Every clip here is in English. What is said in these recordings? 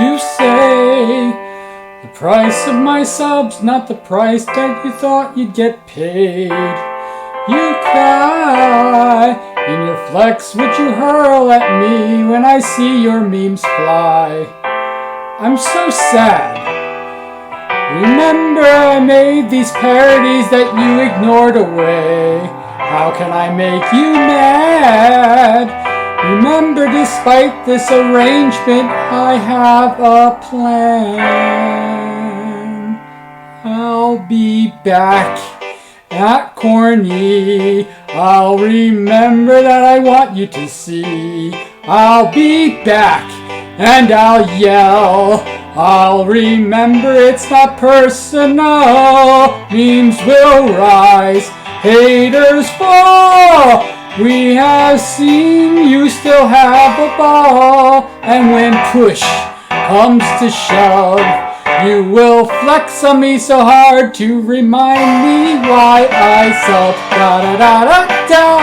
You say the price of my sub's not the price that you thought you'd get paid. You cry in your flex, which you hurl at me when I see your memes fly. I'm so sad. Remember I made these parodies that you ignored away. How can I make you mad? Remember, despite this arrangement, I have a plan. I'll be back at Corny. I'll remember that I want you to see. I'll be back and I'll yell. I'll remember it's not personal. Memes will rise, haters fall. We have seen you still have a ball. And when push comes to shove, you will flex on me so hard to remind me why I sub. Da da da da da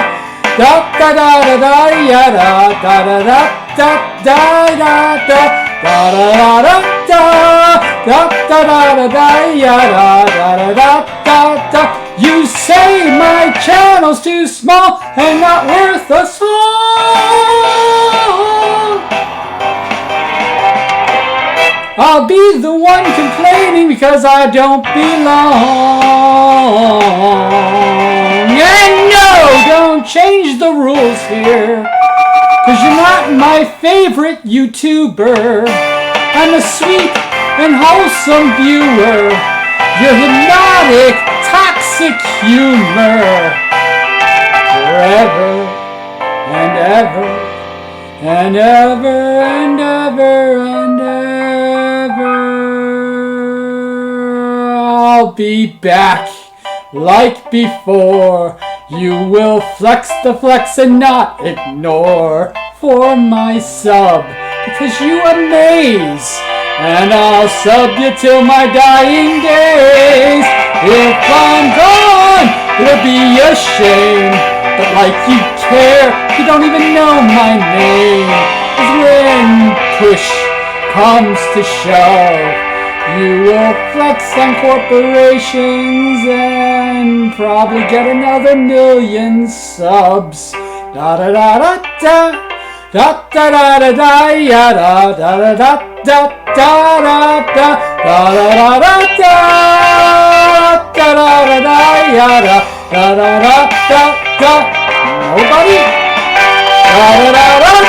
da da da da da ya da da da da da da da da da da da da da da da da ya da da da da da. You say my channel's too small and not worth a song. I'll be the one complaining because I don't belong. And no, don't change the rules here, 'cause you're not my favorite YouTuber. I'm a sweet and wholesome viewer. Your hypnotic, toxic humor forever and ever and ever and ever and ever. I'll be back like before. You will flex the flex and not ignore for my sub, because you amaze. And I'll sub you till my dying days. If I'm gone, it'll be a shame. But like you care, you don't even know my name. 'Cause when push comes to shove, you will flex on corporations and probably get another 1,000,000 subs. Da da da da da. Da da da da da ya da da da da da da da da da da da da da da da ya da da da da da. Nobody. Da da da da.